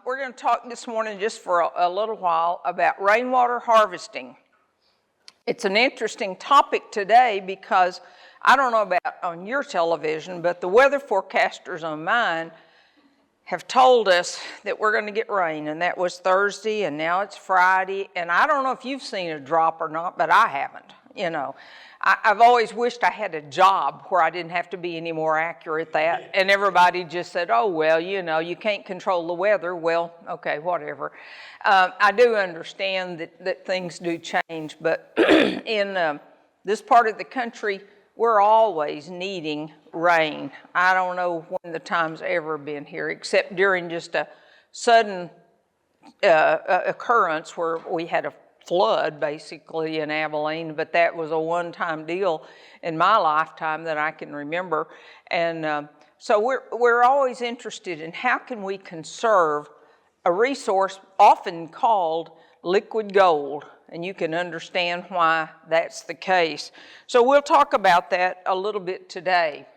We're going to talk this morning just for a little while about rainwater harvesting. It's an interesting topic today because I don't know about on your television, but the weather forecasters on mine have told us that we're going to get rain, and that was Thursday, and now it's Friday, and I don't know if you've seen a drop or not, but I haven't, you know. I've always wished I had a job where I didn't have to be any more accurate at that, and everybody just said, oh, well, you know, you can't control the weather. Well, okay, whatever. I do understand that things do change, but in this part of the country, we're always needing rain. I don't know when the time's ever been here, except during just a sudden occurrence where we had a flood basically in Abilene, but that was a one-time deal in my lifetime that I can remember. And so we're always interested in how can we conserve a resource often called liquid gold, and you can understand why that's the case. So we'll talk about that a little bit today.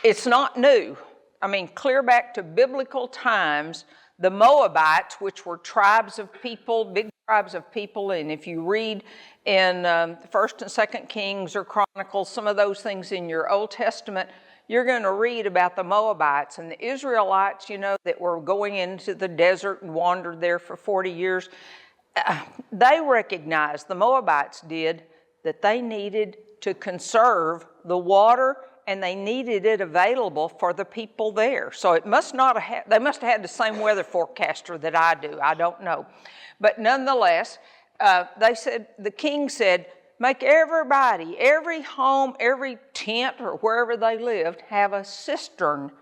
It's not new. I mean, clear back to biblical times, the Moabites, which were tribes of people, big tribes of people, and if you read in 1st and 2nd Kings or Chronicles, some of those things in your Old Testament, you're going to read about the Moabites and the Israelites, you know, that were going into the desert and wandered there for 40 years. They recognized, the Moabites did, that they needed to conserve the water and they needed it available for the people there. So it must not have they must have had the same weather forecaster that I do. I don't know. But nonetheless, the king said, make everybody, every home, every tent or wherever they lived, have a cistern.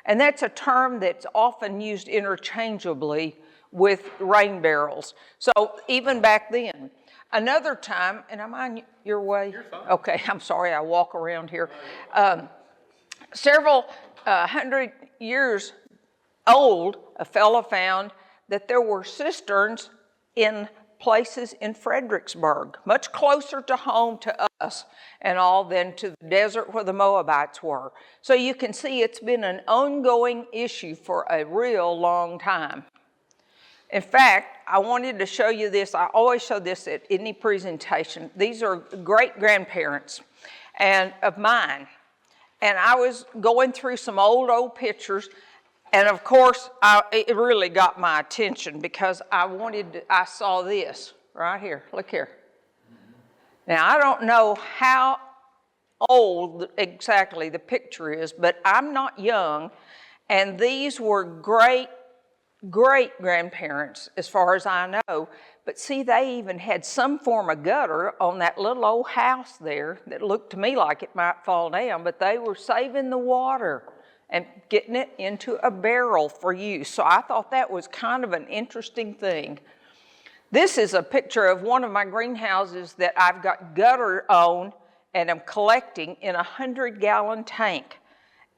And that's a term that's often used interchangeably with rain barrels. So even back then. Another time, and am I your way? You're fine. Okay, I'm sorry, I walk around here. Several hundred years old, a fellow found that there were cisterns in places in Fredericksburg, much closer to home to us and all than to the desert where the Moabites were. So you can see it's been an ongoing issue for a real long time. In fact, I wanted to show you this. I always show this at any presentation. These are great-grandparents of mine. And I was going through some old pictures, and of course, it really got my attention because I saw this right here. Look here. Now, I don't know how old exactly the picture is, but I'm not young, and these were great-grandparents, as far as I know. But see, they even had some form of gutter on that little old house there that looked to me like it might fall down, but they were saving the water and getting it into a barrel for use. So I thought that was kind of an interesting thing. This is a picture of one of my greenhouses that I've got gutter on, and I'm collecting in a 100-gallon tank.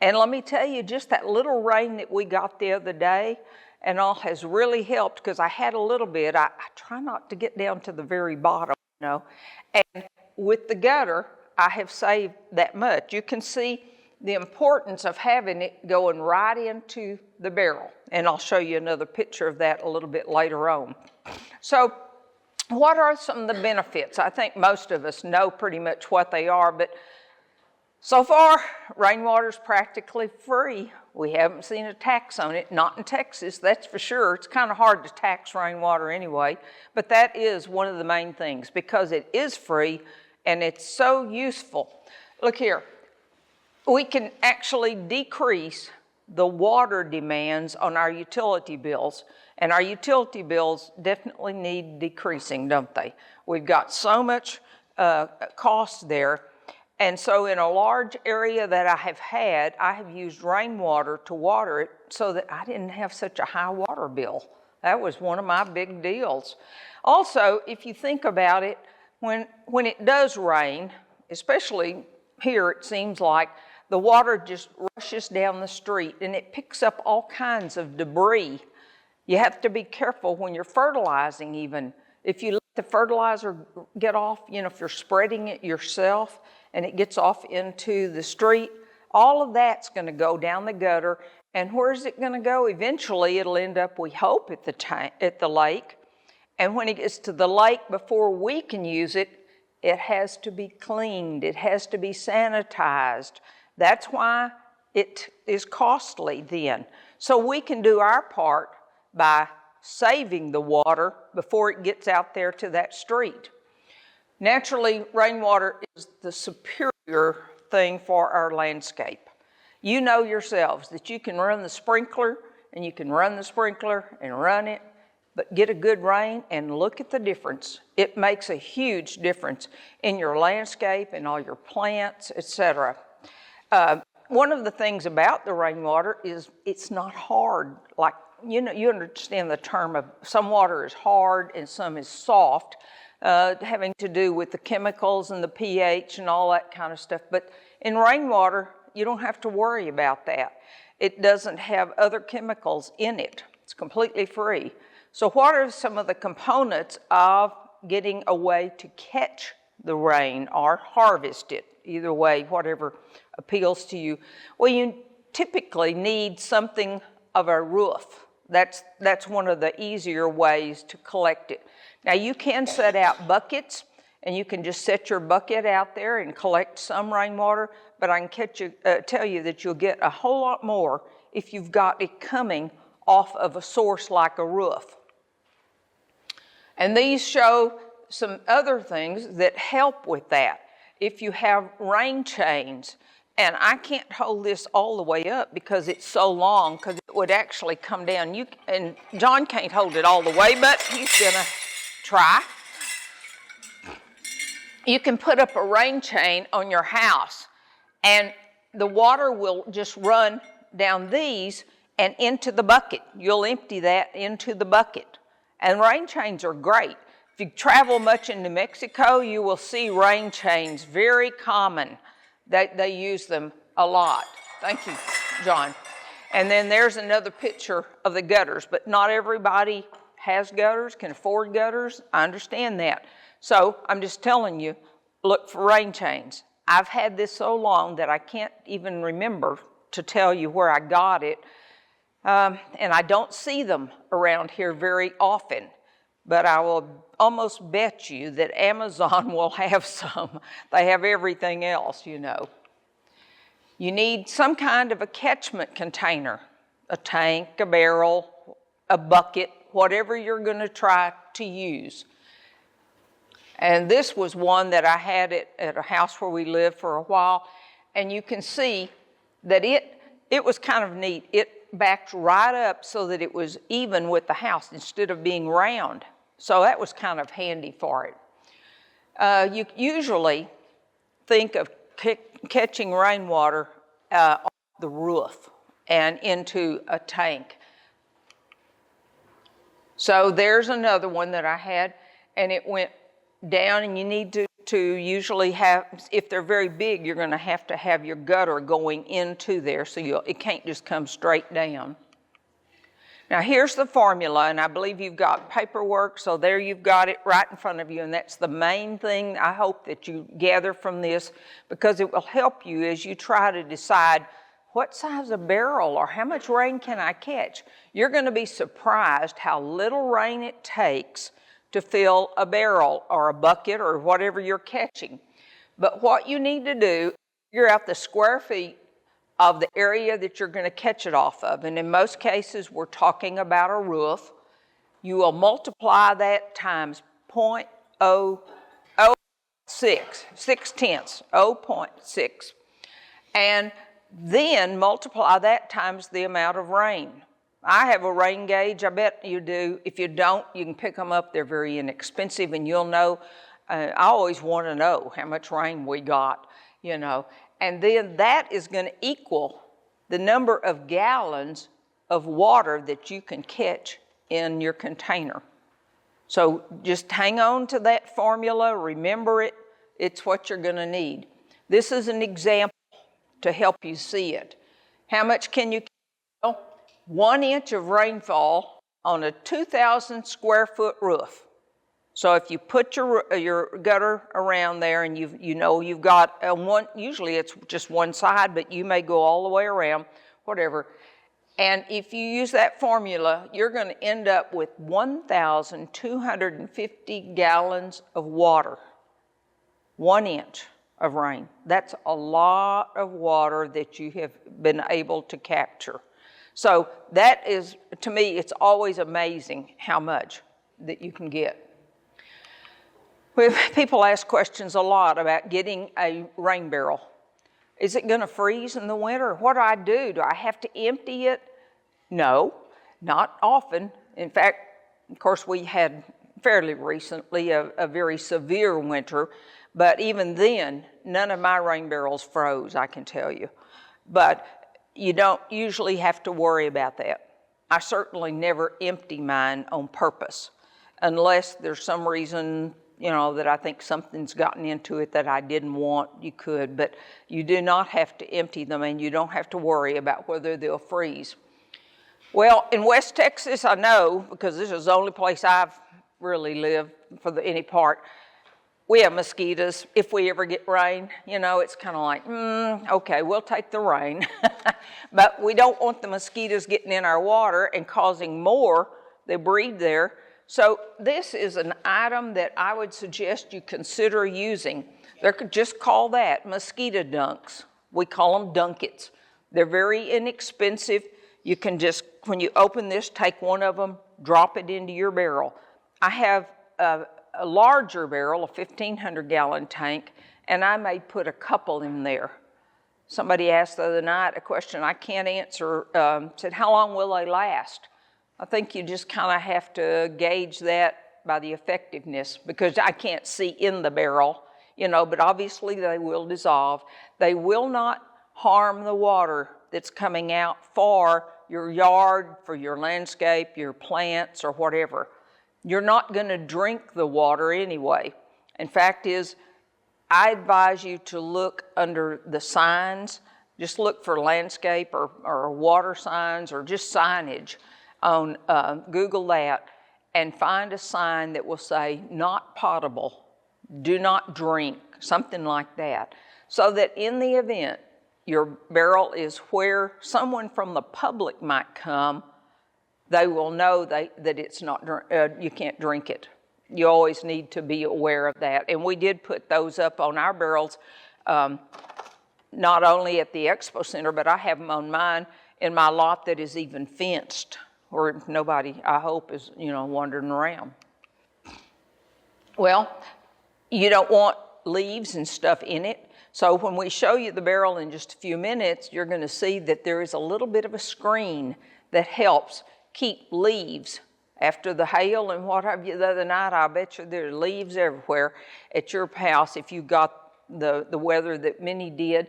And let me tell you, just that little rain that we got the other day and all has really helped because I had a little bit. I try not to get down to the very bottom, you know. And with the gutter, I have saved that much. You can see the importance of having it going right into the barrel. And I'll show you another picture of that a little bit later on. So what are some of the benefits? I think most of us know pretty much what they are, but so far, rainwater is practically free. We haven't seen a tax on it, not in Texas, that's for sure. It's kind of hard to tax rainwater anyway, but that is one of the main things because it is free and it's so useful. Look here, we can actually decrease the water demands on our utility bills, and our utility bills definitely need decreasing, don't they? We've got so much cost there. And so in a large area that I have used rainwater to water it so that I didn't have such a high water bill. That was one of my big deals. Also, if you think about it, when it does rain, especially here it seems like, the water just rushes down the street and it picks up all kinds of debris. You have to be careful when you're fertilizing even. If you let the fertilizer get off, you know, if you're spreading it yourself, and it gets off into the street, all of that's going to go down the gutter And where's it going to go? Eventually, it'll end up, we hope, at the lake. And when it gets to the lake, before we can use it, it has to be cleaned. It has to be sanitized. That's why it is costly then. So we can do our part by saving the water before it gets out there to that street. Naturally, rainwater is the superior thing for our landscape. You know yourselves that you can run the sprinkler, and you can run the sprinkler and run it, but get a good rain and look at the difference. It makes a huge difference in your landscape and all your plants, etc. One of the things about the rainwater is it's not hard. Like, you know, you understand the term of some water is hard and some is soft, having to do with the chemicals and the pH and all that kind of stuff. But in rainwater, you don't have to worry about that. It doesn't have other chemicals in it. It's completely free. So what are some of the components of getting a way to catch the rain or harvest it? Either way, whatever appeals to you. Well, you typically need something of a roof. That's one of the easier ways to collect it. Now, you can set out buckets, and you can just set your bucket out there and collect some rainwater, but I can tell you that you'll get a whole lot more if you've got it coming off of a source like a roof. And these show some other things that help with that. If you have rain chains, and I can't hold this all the way up because it's so long, because it would actually come down. And John can't hold it all the way, but he's gonna try. You can put up a rain chain on your house, and the water will just run down these and into the bucket. You'll empty that into the bucket. And rain chains are great. If you travel much in New Mexico, you will see rain chains, very common. They use them a lot. Thank you, John. And then there's another picture of the gutters, but not everybody has gutters, can afford gutters. I understand that. So I'm just telling you, look for rain chains. I've had this so long that I can't even remember to tell you where I got it. And I don't see them around here very often, but I will almost bet you that Amazon will have some. They have everything else, you know. You need some kind of a catchment container, a tank, a barrel, a bucket, whatever you're going to try to use. And this was one that I had at a house where we lived for a while, and you can see that it was kind of neat. It backed right up so that it was even with the house instead of being round. So that was kind of handy for it. You usually think of catching rainwater off the roof and into a tank. So there's another one that I had, and it went down, and you need to usually have, if they're very big, you're going to have your gutter going into there, so it can't just come straight down. Now here's the formula, and I believe you've got paperwork, so there you've got it right in front of you, and that's the main thing I hope that you gather from this, because it will help you as you try to decide what size of barrel or how much rain can I catch. You're going to be surprised how little rain it takes to fill a barrel or a bucket or whatever you're catching. But what you need to do, figure out the square feet of the area that you're going to catch it off of. And in most cases, we're talking about a roof. You will multiply that times 0.006, 0.6. And then multiply that times the amount of rain. I have a rain gauge, I bet you do. If you don't, you can pick them up. They're very inexpensive, and you'll know. I always want to know how much rain we got, you know. And then that is going to equal the number of gallons of water that you can catch in your container. So just hang on to that formula, remember it. It's what you're going to need. This is an example to help you see it. How much can you catch? 1 inch of rainfall on a 2,000 square foot roof. So if you put your gutter around there, and you know you've got one, usually it's just one side, but you may go all the way around, whatever. And if you use that formula, you're going to end up with 1,250 gallons of water, 1 inch of rain. That's a lot of water that you have been able to capture. So that is, to me, it's always amazing how much that you can get. People ask questions a lot about getting a rain barrel. Is it going to freeze in the winter? What do? Do I have to empty it? No, not often. In fact, of course, we had fairly recently a very severe winter, but even then, none of my rain barrels froze, I can tell you. But you don't usually have to worry about that. I certainly never empty mine on purpose, unless there's some reason, that I think something's gotten into it that I didn't want. You could, but you do not have to empty them, and you don't have to worry about whether they'll freeze. Well, in West Texas, I know, because this is the only place I've really lived for any part, we have mosquitoes if we ever get rain. It's kind of like, okay, we'll take the rain. But we don't want the mosquitoes getting in our water and causing more. They breed there. So this is an item that I would suggest you consider using. They could just call that mosquito dunks. We call them dunkets. They're very inexpensive. You can just, when you open this, take one of them, drop it into your barrel. I have a larger barrel, a 1,500-gallon tank, and I may put a couple in there. Somebody asked the other night a question I can't answer, said, how long will they last? I think you just kind of have to gauge that by the effectiveness, because I can't see in the barrel, but obviously they will dissolve. They will not harm the water that's coming out for your yard, for your landscape, your plants, or whatever. You're not going to drink the water anyway. In fact is, I advise you to look under the signs. Just look for landscape or water signs or just signage on Google that, and find a sign that will say not potable, do not drink, something like that, so that in the event your barrel is where someone from the public might come, they will know that it's not, you can't drink it. You always need to be aware of that. And we did put those up on our barrels, not only at the expo center, but I have them on mine in my lot that is even fenced, where nobody, I hope, is, wandering around. Well, you don't want leaves and stuff in it. So when we show you the barrel in just a few minutes, you're going to see that there is a little bit of a screen that helps keep leaves. After the hail and what have you the other night, I bet you there are leaves everywhere at your house if you got the weather that Minnie did.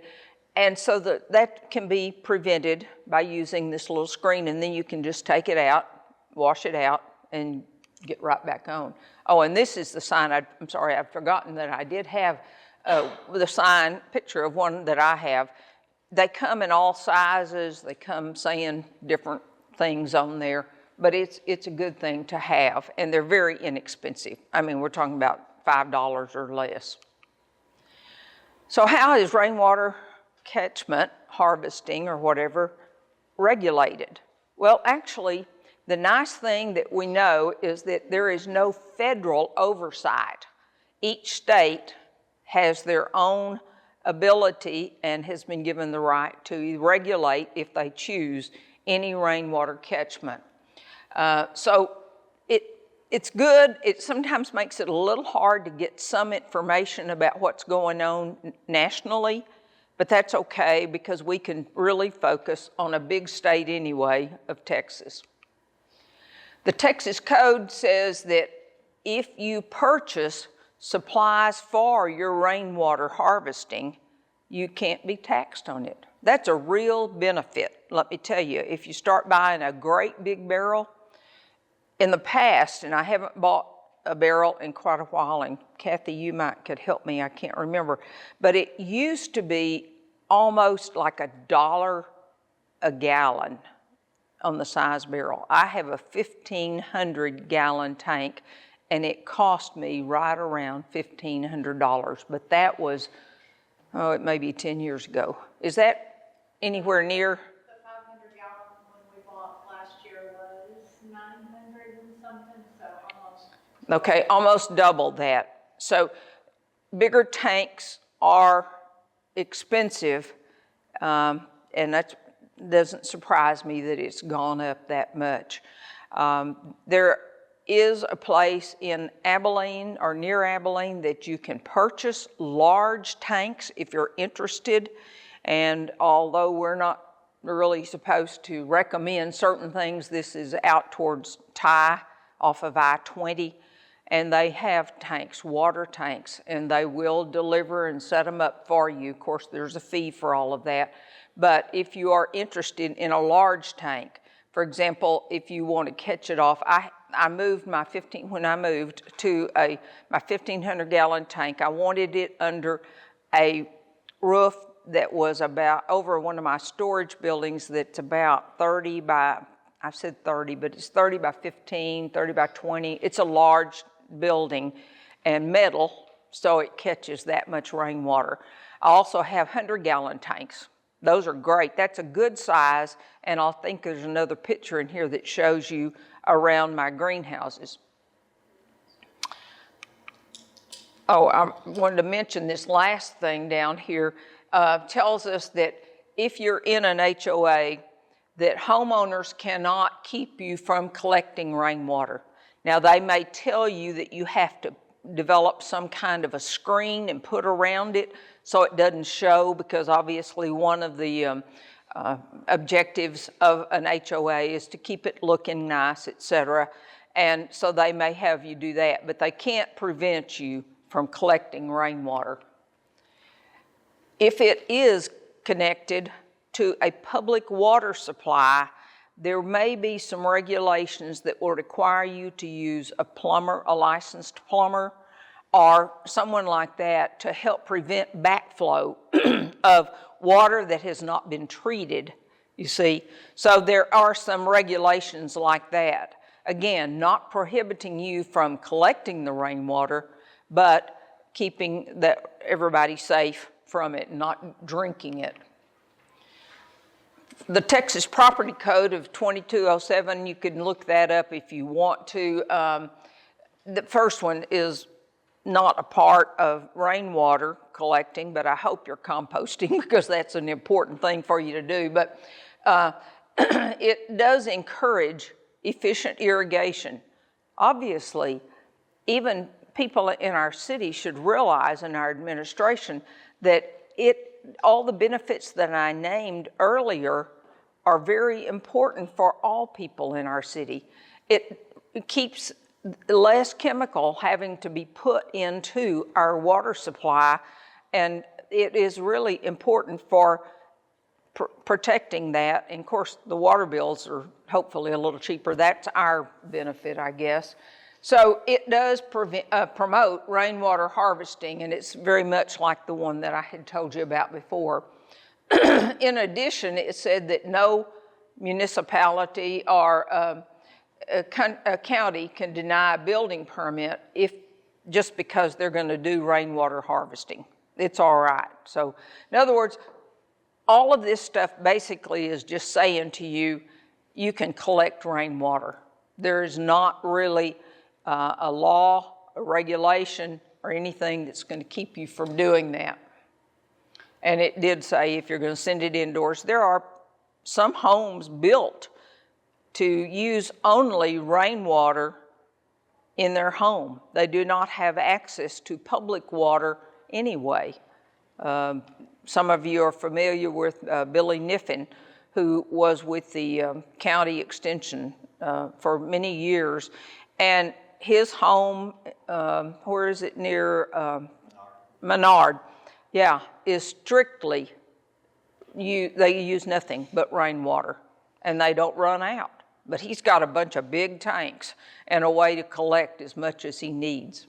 And so that can be prevented by using this little screen, and then you can just take it out, wash it out, and get right back on. Oh, and this is the sign. I'm sorry, I've forgotten that I did have the sign, picture of one that I have. They come in all sizes. They come saying different things on there, but it's a good thing to have, and they're very inexpensive. I mean, we're talking about $5 or less. So how is rainwater catchment, harvesting, or whatever, regulated? Well, actually, the nice thing that we know is that there is no federal oversight. Each state has their own ability and has been given the right to regulate, if they choose, any rainwater catchment. So it's good. It sometimes makes it a little hard to get some information about what's going on nationally, but that's okay, because we can really focus on a big state anyway of Texas. The Texas Code says that if you purchase supplies for your rainwater harvesting, you can't be taxed on it. That's a real benefit, let me tell you. If you start buying a great big barrel, in the past, and I haven't bought a barrel in quite a while, and Kathy, you could help me, I can't remember, but it used to be almost like $1 a gallon on the size barrel. I have a 1,500-gallon tank, and it cost me right around $1,500, but that was, it may be 10 years ago. Is that anywhere near? The 500 gallons when we 900 and something, so almost. Okay, almost double that. So bigger tanks are expensive, and that doesn't surprise me that it's gone up that much. There is a place in Abilene or near Abilene that you can purchase large tanks if you're interested. And although we're not really supposed to recommend certain things, this is out towards Ty off of I-20, and they have tanks, water tanks, and they will deliver and set them up for you. Of course, there's a fee for all of that. But if you are interested in a large tank, for example, if you want to catch it off, I moved when I moved to my 1,500-gallon tank, I wanted it under a roof that was about over one of my storage buildings that's about 30 by, I said 30, but it's 30 by 15, 30 by 20. It's a large building and metal, so it catches that much rainwater. I also have 100-gallon tanks. Those are great. That's a good size, and I think there's another picture in here that shows you around my greenhouses. Oh, I wanted to mention this last thing down here. Tells us that if you're in an HOA, that homeowners cannot keep you from collecting rainwater. Now, they may tell you that you have to develop some kind of a screen and put around it so it doesn't show, because obviously one of the objectives of an HOA is to keep it looking nice, etc. And so they may have you do that, but they can't prevent you from collecting rainwater. If it is connected to a public water supply, there may be some regulations that will require you to use a plumber, a licensed plumber, or someone like that to help prevent backflow of water that has not been treated, you see. So there are some regulations like that. Again, not prohibiting you from collecting the rainwater, but keeping everybody safe from it, not drinking it. The Texas Property Code of 2207, you can look that up if you want to. The first one is not a part of rainwater collecting, but I hope you're composting because that's an important thing for you to do. But it does encourage efficient irrigation. Obviously, even people in our city should realize, in our administration, that all the benefits that I named earlier are very important for all people in our city. It keeps less chemical having to be put into our water supply, and it is really important for protecting that. And of course, the water bills are hopefully a little cheaper. That's our benefit, I guess. So it does promote rainwater harvesting, and it's very much like the one that I had told you about before. In addition, it said that no municipality or a county can deny a building permit just because they're going to do rainwater harvesting. It's all right. So, in other words, all of this stuff basically is just saying to you, you can collect rainwater. There is not really a law, a regulation, or anything that's going to keep you from doing that. And it did say if you're going to send it indoors, there are some homes built to use only rainwater in their home. They do not have access to public water anyway. Some of you are familiar with Billy Niffin, who was with the county extension for many years. And his home, where is it, near Menard, yeah, is strictly, they use nothing but rainwater, and they don't run out. But he's got a bunch of big tanks and a way to collect as much as he needs.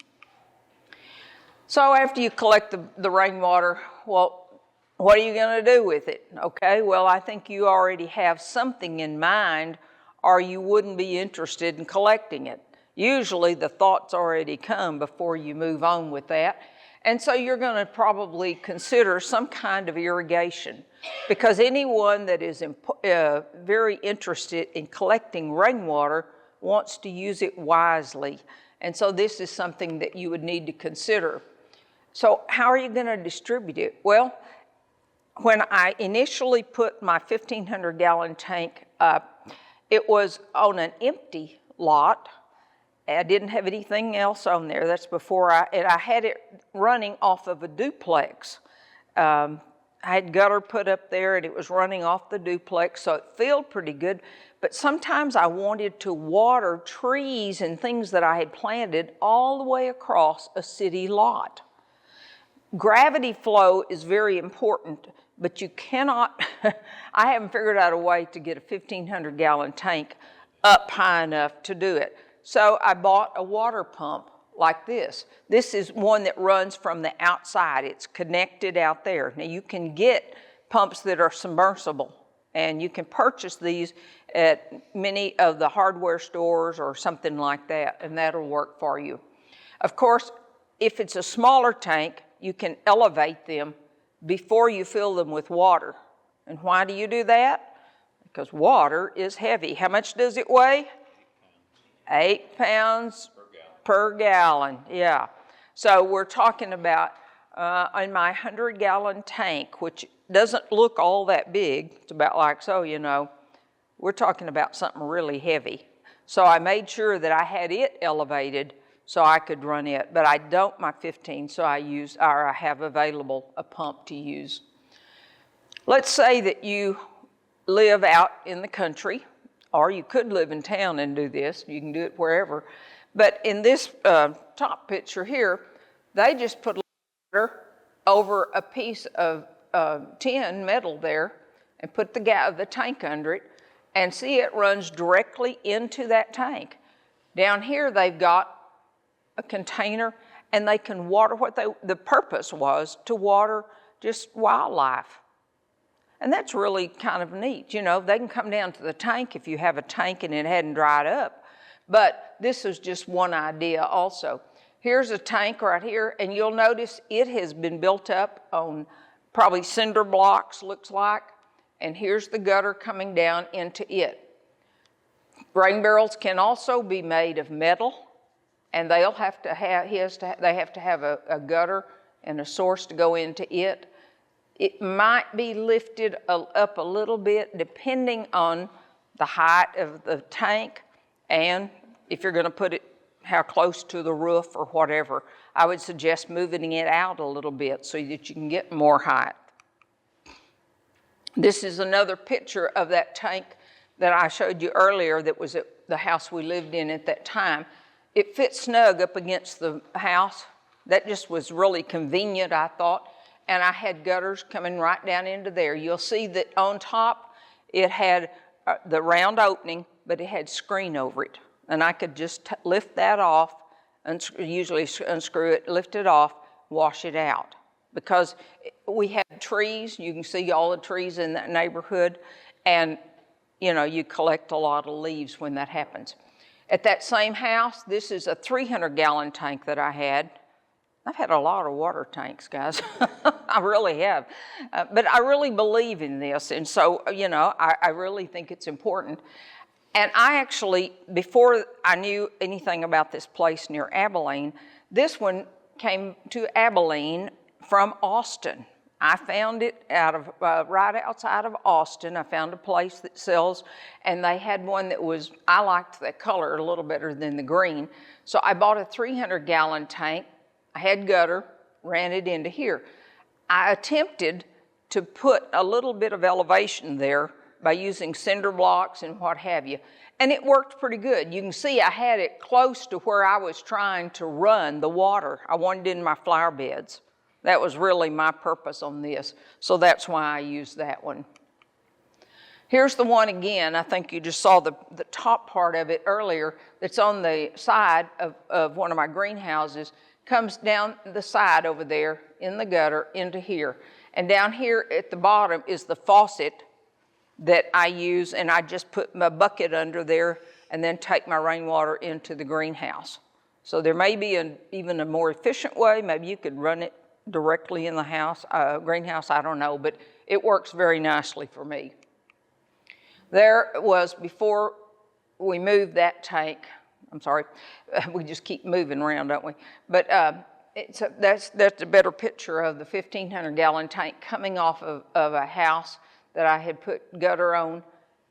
So after you collect the rainwater, well, what are you going to do with it? Okay, well, I think you already have something in mind, or you wouldn't be interested in collecting it. Usually the thoughts already come before you move on with that. And so you're going to probably consider some kind of irrigation, because anyone that is very interested in collecting rainwater wants to use it wisely. And so this is something that you would need to consider. So how are you going to distribute it? Well, when I initially put my 1,500-gallon tank up, it was on an empty lot. I didn't have anything else on there. That's before I had it running off of a duplex. I had gutter put up there, and it was running off the duplex, so it filled pretty good. But sometimes I wanted to water trees and things that I had planted all the way across a city lot. Gravity flow is very important, but you cannot, I haven't figured out a way to get a 1,500-gallon tank up high enough to do it. So I bought a water pump like this. This is one that runs from the outside. It's connected out there. Now you can get pumps that are submersible, and you can purchase these at many of the hardware stores or something like that, and that'll work for you. Of course, if it's a smaller tank, you can elevate them before you fill them with water. And why do you do that? Because water is heavy. How much does it weigh? 8 pounds per gallon. Yeah. So we're talking about in my 100-gallon tank, which doesn't look all that big. It's about like so, you know. We're talking about something really heavy. So I made sure that I had it elevated so I could run it, but I don't my 15, so I have available a pump to use. Let's say that you live out in the country, or you could live in town and do this. You can do it wherever. But in this top picture here, they just put water over a piece of tin metal there and put the tank under it, and see, it runs directly into that tank. Down here they've got a container, and they can water the purpose was to water just wildlife. And that's really kind of neat. You know, they can come down to the tank if you have a tank and it hadn't dried up. But this is just one idea also. Here's a tank right here, and you'll notice it has been built up on probably cinder blocks, looks like. And here's the gutter coming down into it. Grain barrels can also be made of metal, and they have to have a gutter and a source to go into it. It might be lifted up a little bit depending on the height of the tank, and if you're going to put it how close to the roof or whatever. I would suggest moving it out a little bit so that you can get more height. This is another picture of that tank that I showed you earlier that was at the house we lived in at that time. It fit snug up against the house. That just was really convenient, I thought. And I had gutters coming right down into there. You'll see that on top it had the round opening, but it had screen over it. And I could just lift that off, and usually unscrew it, lift it off, wash it out. Because we had trees, you can see all the trees in that neighborhood, and you know, you collect a lot of leaves when that happens. At that same house, this is a 300-gallon tank that I had. I've had a lot of water tanks, guys. I really have. But I really believe in this, and so, you know, I really think it's important. And I actually, before I knew anything about this place near Abilene, this one came to Abilene from Austin. I found it right outside of Austin. I found a place that sells, and they had one that was, I liked that color a little better than the green. So I bought a 300-gallon tank. I had gutter, ran it into here. I attempted to put a little bit of elevation there by using cinder blocks and what have you. And it worked pretty good. You can see I had it close to where I was trying to run the water. I wanted it in my flower beds. That was really my purpose on this. So that's why I used that one. Here's the one again. I think you just saw the top part of it earlier. That's on the side of one of my greenhouses. Comes down the side over there in the gutter into here. And down here at the bottom is the faucet that I use, and I just put my bucket under there and then take my rainwater into the greenhouse. So there may be even a more efficient way. Maybe you could run it directly in the house, greenhouse, I don't know, but it works very nicely for me. There was, before we moved that tank. I'm sorry, we just keep moving around, don't we? But that's a better picture of the 1,500-gallon tank coming off of a house that I had put gutter on,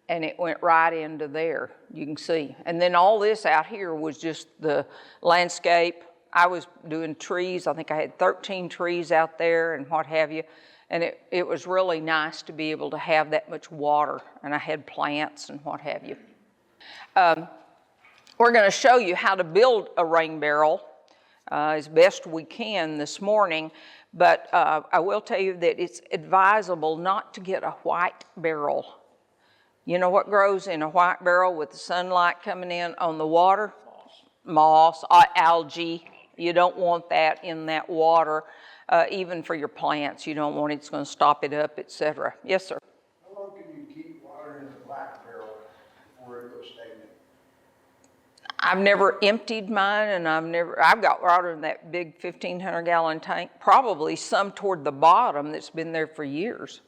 and it went right into there, you can see. And then all this out here was just the landscape. I was doing trees. I think I had 13 trees out there and what have you. And it was really nice to be able to have that much water. And I had plants and what have you. We're going to show you how to build a rain barrel as best we can this morning. But I will tell you that it's advisable not to get a white barrel. You know what grows in a white barrel with the sunlight coming in on the water? Moss, algae. You don't want that in that water, even for your plants. You don't want it, it's going to stop it up, etc. Yes, sir? How long can you keep water in the black barrel before it goes stagnant? I've never emptied mine, and I've got water in that big 1,500-gallon tank, probably some toward the bottom that's been there for years.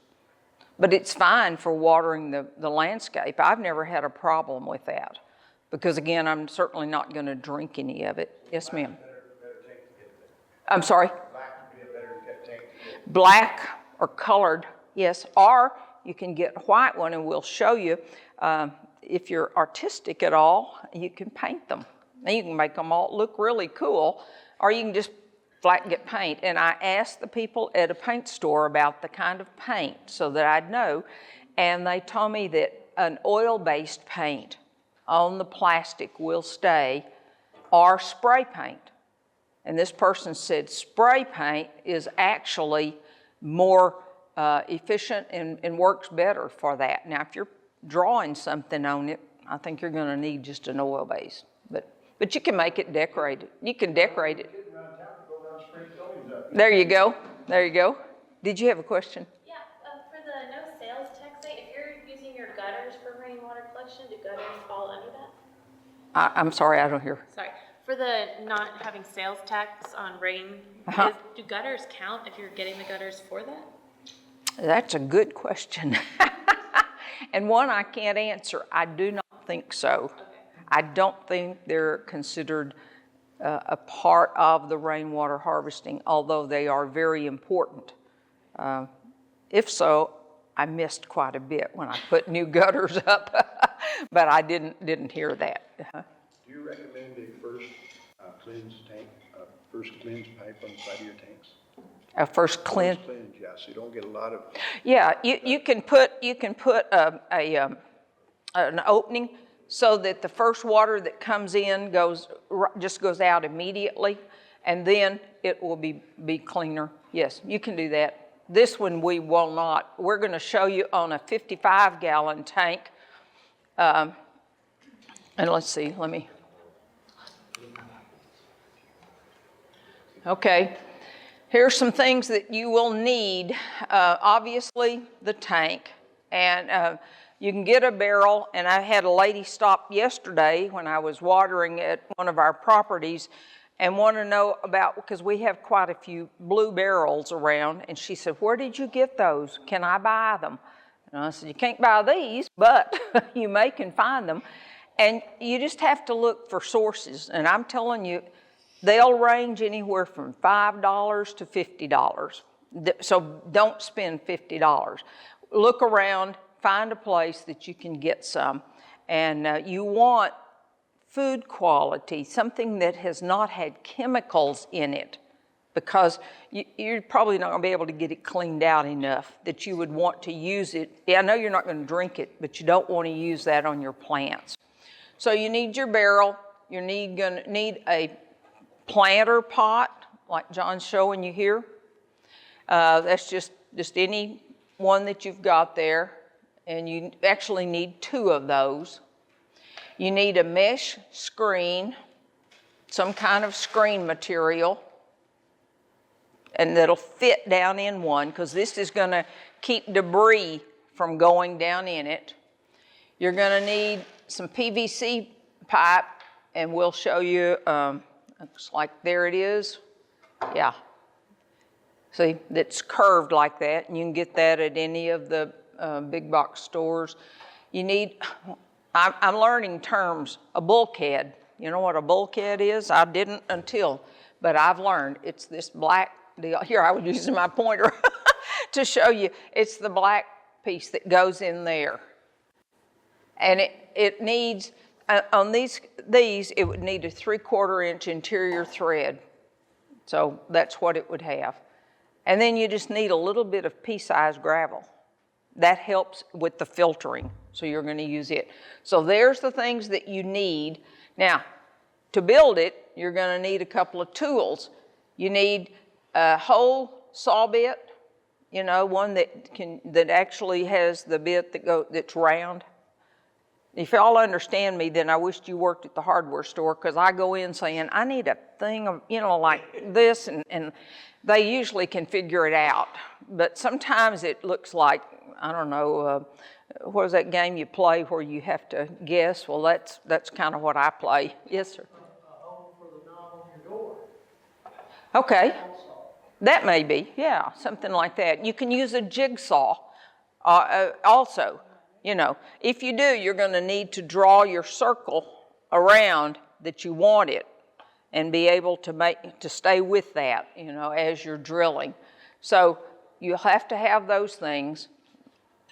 But it's fine for watering the landscape. I've never had a problem with that because, again, I'm certainly not going to drink any of it. Yes, ma'am. I'm sorry? Black would be a better tank to get. Black or colored, yes. Or you can get a white one, and we'll show you. If you're artistic at all, you can paint them. Now you can make them all look really cool, or you can just flat get paint. And I asked the people at a paint store about the kind of paint so that I'd know, and they told me that an oil-based paint on the plastic will stay, or spray paint. And this person said spray paint is actually more efficient and works better for that. Now, if you're drawing something on it, I think you're going to need just an oil base. But you can make it decorated. You can decorate it. There you go. There you go. Did you have a question? Yeah, for the no sales tax rate, if you're using your gutters for rainwater collection, do gutters fall under that? I'm sorry, I don't hear. Sorry. For the not having sales tax on rain, do gutters count if you're getting the gutters for that? That's a good question. And one I can't answer. I do not think so. Okay. I don't think they're considered a part of the rainwater harvesting, although they are very important. If so, I missed quite a bit when I put new gutters up, but I didn't hear that. Do you recommend a first cleanse tank, first cleanse pipe on the side of your tanks? A first cleanse. First cleanse, yeah, so you don't get a lot of. Yeah, you can put an opening so that the first water that comes in just goes out immediately, and then it will be cleaner. Yes, you can do that. This one we will not. We're going to show you on a 55-gallon tank. And let's see, Okay, here's some things that you will need. Obviously, the tank, and you can get a barrel, and I had a lady stop yesterday when I was watering at one of our properties and want to know about, because we have quite a few blue barrels around, and she said, where did you get those? Can I buy them? And I said, you can't buy these, but you can find them. And you just have to look for sources, and I'm telling you, they'll range anywhere from $5 to $50. So don't spend $50. Look around, find a place that you can get some. And you want food quality, something that has not had chemicals in it, because you're probably not going to be able to get it cleaned out enough that you would want to use it. Yeah, I know you're not going to drink it, but you don't want to use that on your plants. So you need your barrel. You're going to need a planter pot, like John's showing you here. That's just any one that you've got there, and you actually need 2 of those. You need a mesh screen, some kind of screen material, and that'll fit down in one, because this is going to keep debris from going down in it. You're going to need some PVC pipe, and we'll show you. Looks like there it is. Yeah. See, that's curved like that, and you can get that at any of the big box stores. You need, I'm learning terms. A bulkhead. You know what a bulkhead is? I didn't until, but I've learned. It's this black deal. Here, I was using my pointer to show you. It's the black piece that goes in there. And it needs, on these, it would need a 3/4 inch interior thread. So that's what it would have. And then you just need a little bit of pea-sized gravel. That helps with the filtering, so you're going to use it. So there's the things that you need. Now, to build it, you're going to need a couple of tools. You need a whole saw bit, you know, one that actually has the bit that's round. If y'all understand me, then I wished you worked at the hardware store, because I go in saying, I need a thing of, you know, like this, and they usually can figure it out. But sometimes it looks like, I don't know, what is that game you play where you have to guess? Well, that's kind of what I play. Yes, sir. A hole for the knob on your door. Okay. That may be, yeah, something like that. You can use a jigsaw also. You know, if you do, you're going to need to draw your circle around that you want it and be able to stay with that, you know, as you're drilling. So you'll have to have those things,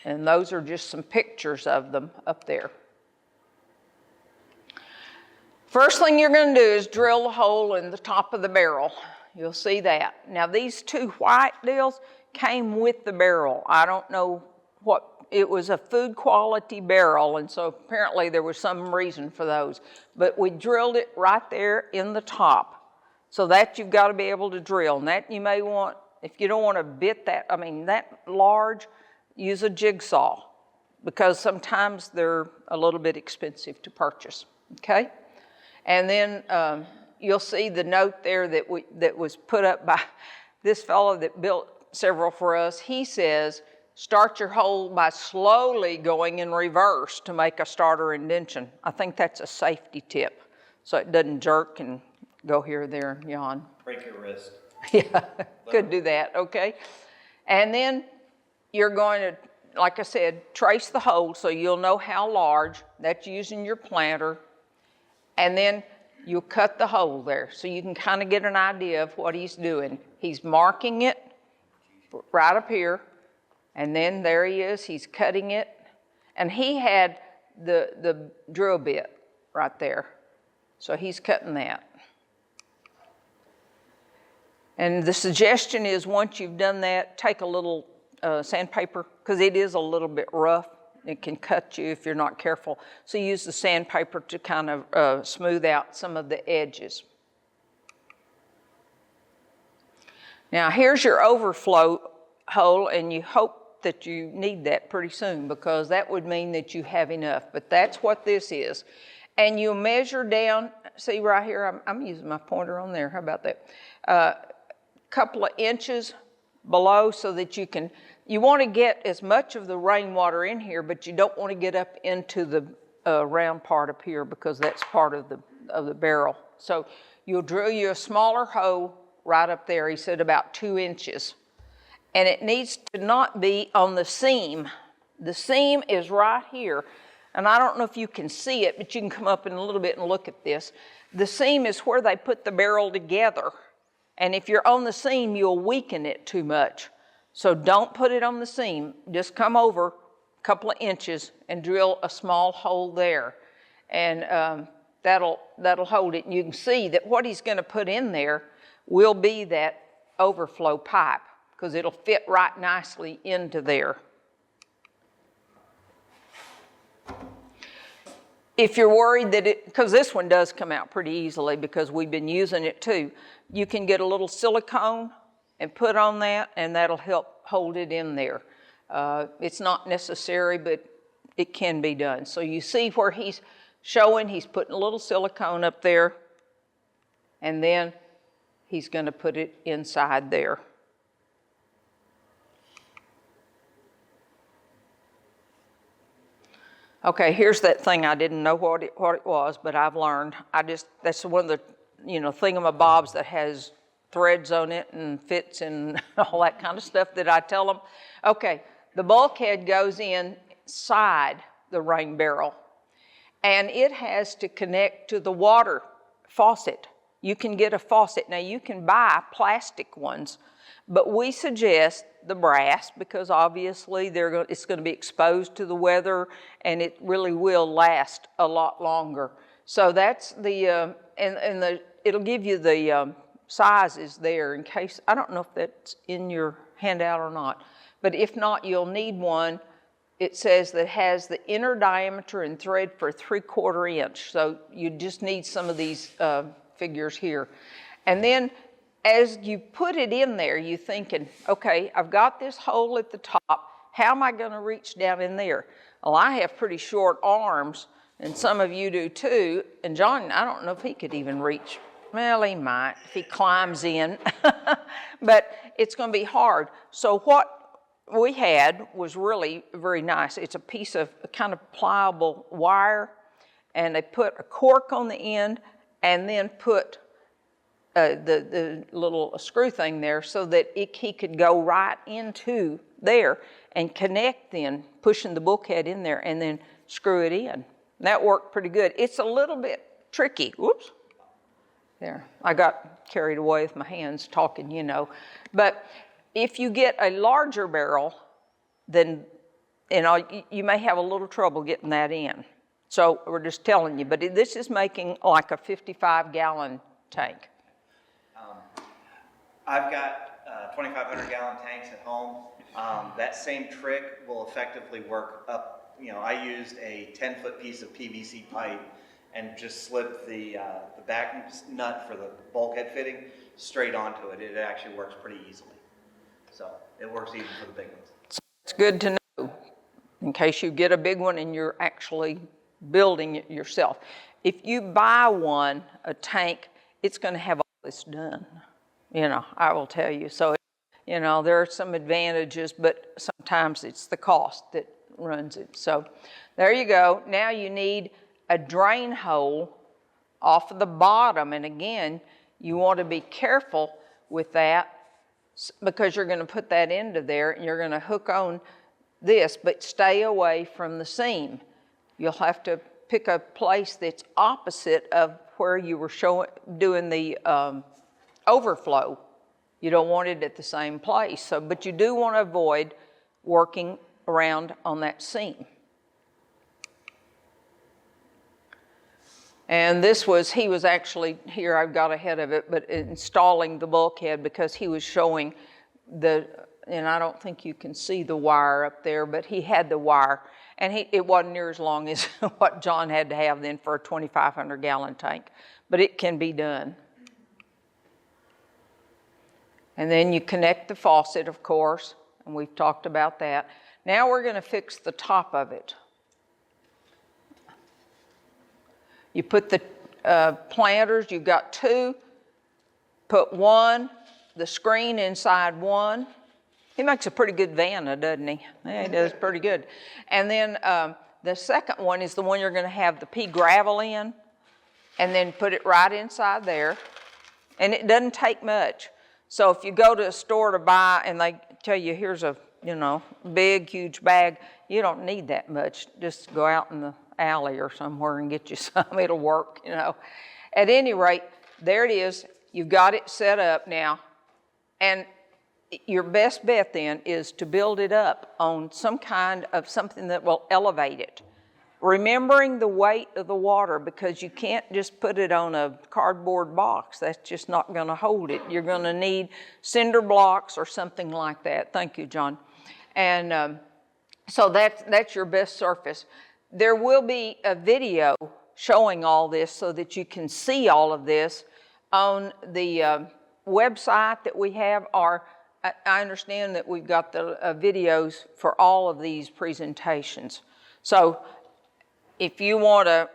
and those are just some pictures of them up there. First thing you're going to do is drill a hole in the top of the barrel. You'll see that. Now, these two white deals came with the barrel. I don't know what. It was a food quality barrel, and so apparently there was some reason for those. But we drilled it right there in the top. So that you've got to be able to drill. And that you may want, if you don't want to bit that, I mean, that large, use a jigsaw, because sometimes they're a little bit expensive to purchase, okay? And then you'll see the note there that was put up by this fellow that built several for us. He says, start your hole by slowly going in reverse to make a starter indention. I think that's a safety tip, so it doesn't jerk and go here, there, and yon. Break your wrist. Yeah, could do that, okay? And then you're going to, like I said, trace the hole so you'll know how large. That's using your planter. And then you'll cut the hole there so you can kind of get an idea of what he's doing. He's marking it right up here. And then there he is, he's cutting it. And he had the drill bit right there. So he's cutting that. And the suggestion is, once you've done that, take a little sandpaper, because it is a little bit rough. It can cut you if you're not careful. So use the sandpaper to kind of smooth out some of the edges. Now here's your overflow hole, and you hope that you need that pretty soon, because that would mean that you have enough. But that's what this is. And you measure down, see right here, I'm using my pointer on there, how about that? Couple of inches below, so that you want to get as much of the rainwater in here, but you don't want to get up into the round part up here, because that's part of the barrel. So you'll drill you a smaller hole right up there. He said about 2 inches. And it needs to not be on the seam. The seam is right here. And I don't know if you can see it, but you can come up in a little bit and look at this. The seam is where they put the barrel together. And if you're on the seam, you'll weaken it too much. So don't put it on the seam. Just come over a couple of inches and drill a small hole there. And that'll hold it. And you can see that what he's going to put in there will be that overflow pipe, because it'll fit right nicely into there. If you're worried that because this one does come out pretty easily because we've been using it too, you can get a little silicone and put on that, and that'll help hold it in there. It's not necessary, but it can be done. So you see where he's showing, he's putting a little silicone up there, and then he's going to put it inside there. Okay, here's that thing. I didn't know what it was, but I've learned. That's one of the, thingamabobs that has threads on it and fits and all that kind of stuff that I tell them. Okay, the bulkhead goes inside the rain barrel. and it has to connect to the water faucet. You can get a faucet. Now, you can buy plastic ones, but we suggest the brass because obviously it's going to be exposed to the weather, and it really will last a lot longer. So that's the, it'll give you the sizes there in case, I don't know if that's in your handout or not, but if not, you'll need one. It says that has the inner diameter and thread for 3/4 inch. So you just need some of these figures here. And then as you put it in there, you're thinking, okay, I've got this hole at the top. How am I going to reach down in there? Well, I have pretty short arms, and some of you do too. And John, I don't know if he could even reach. Well, he might if he climbs in. But it's going to be hard. So what we had was really very nice. It's a piece of kind of pliable wire, and they put a cork on the end and then put the little screw thing there so that he could go right into there and connect then, pushing the bulkhead in there and then screw it in. That worked pretty good. It's a little bit tricky. Whoops. There, I got carried away with my hands talking, you know. But if you get a larger barrel, then you may have a little trouble getting that in. So we're just telling you. But this is making like a 55-gallon tank. I've got 2,500-gallon tanks at home. That same trick will effectively work up. You know, I used a 10-foot piece of PVC pipe and just slipped the back nut for the bulkhead fitting straight onto it. It actually works pretty easily. So it works even for the big ones. It's good to know in case you get a big one and you're actually building it yourself. If you buy a tank, it's going to have all this done. You know, I will tell you. So, you know, there are some advantages, but sometimes it's the cost that runs it. So there you go. Now you need a drain hole off of the bottom. And again, you want to be careful with that because you're going to put that into there and you're going to hook on this, but stay away from the seam. You'll have to pick a place that's opposite of where you were doing the overflow. You don't want it at the same place. So, but you do want to avoid working around on that seam. And he was actually here, I've got ahead of it, but installing the bulkhead because he was showing and I don't think you can see the wire up there, but he had the wire, and it wasn't near as long as what John had to have then for a 2,500-gallon tank, but it can be done. And then you connect the faucet, of course, and we've talked about that. Now we're going to fix the top of it. You put the planters, you've got two, put one, the screen inside one. He makes a pretty good Vanna, doesn't he? Yeah, he does pretty good. And then the second one is the one you're going to have the pea gravel in, and then put it right inside there. And it doesn't take much. So if you go to a store to buy and they tell you, here's a, big, huge bag, you don't need that much. Just go out in the alley or somewhere and get you some. It'll work, At any rate, there it is. You've got it set up now. And your best bet then is to build it up on some kind of something that will elevate it. Remembering the weight of the water, because you can't just put it on a cardboard box. That's just not going to hold it. You're going to need cinder blocks or something like that. Thank you, John. And so that's your best surface. There will be a video showing all this so that you can see all of this on the website that we have. I understand that we've got the videos for all of these presentations. So if you want to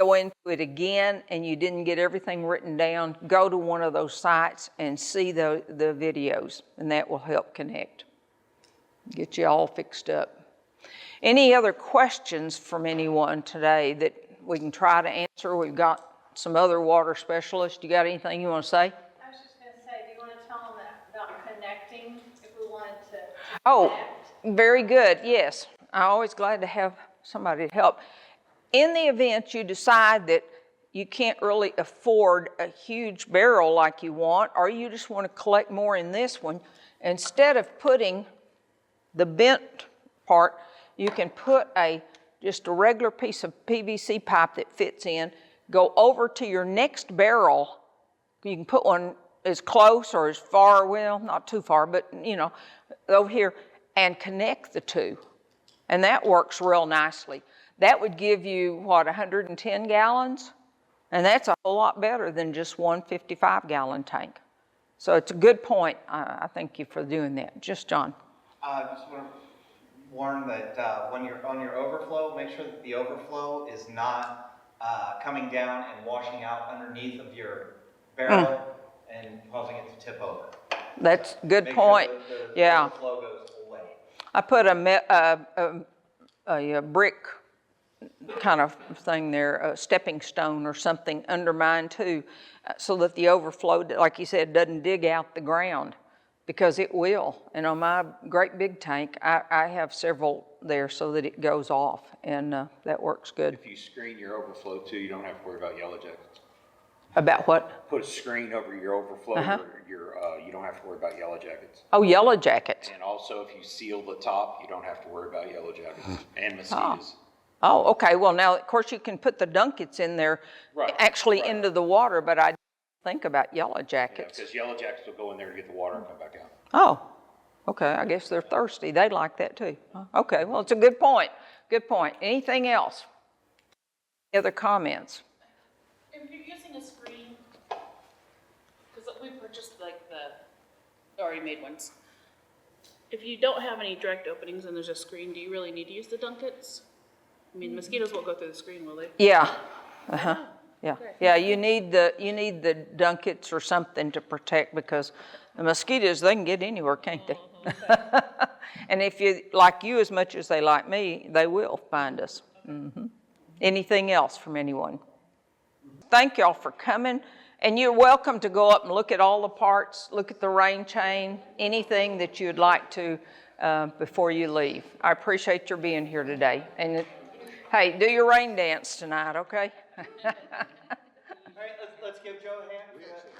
go into it again and you didn't get everything written down, go to one of those sites and see the videos, and that will help connect. Get you all fixed up. Any other questions from anyone today that we can try to answer? We've got some other water specialists. You got anything you want to say? I was just going to say, do you want to tell them about connecting if we wanted to Oh, connect? very good. Yes. I'm always glad to have somebody to help. in the event you decide that you can't really afford a huge barrel like you want, or you just want to collect more in this one, instead of putting the bent part, you can put just a regular piece of PVC pipe that fits in, go over to your next barrel. You can put one as close or as far, well, not too far, but over here, and connect the two. And that works real nicely. That would give you, 110 gallons? And that's a whole lot better than just one 55-gallon tank. So it's a good point. I thank you for doing that. Just John. Just want to warn that when you're on your overflow, make sure that the overflow is not coming down and washing out underneath of your barrel and causing it to tip over. That's a good point. Sure the Yeah. overflow goes away. I put a brick kind of thing there, a stepping stone or something under mine too, so that the overflow, like you said, doesn't dig out the ground, because it will. And on my great big tank, I have several there so that it goes off, and that works good. If you screen your overflow too, you don't have to worry about yellow jackets. About what? Put a screen over your overflow, you don't have to worry about yellow jackets. Oh, yellow jackets. And also, if you seal the top, you don't have to worry about yellow jackets and mosquitoes. Oh, okay. Well, now, of course, you can put the dunkets in there, into the water, but I didn't think about yellow jackets. Because yellow jackets will go in there to get the water and come back out. Oh, okay. I guess they're thirsty. They like that too. Okay. Well, it's a good point. Good point. Anything else? Any other comments? If you're using a screen, because we purchased like the already made ones. If you don't have any direct openings and there's a screen, do you really need to use the dunkets? I mean, mosquitoes won't go through the screen, will they? Yeah. Yeah. Yeah. You need the dunkets or something to protect, because the mosquitoes, they can get anywhere, can't they? And if you like you as much as they like me, they will find us. Anything else from anyone? Thank y'all for coming. And you're welcome to go up and look at all the parts, look at the rain chain, anything that you'd like to before you leave. I appreciate your being here today. And hey, do your rain dance tonight, okay? All right, let's give Joe a hand for that.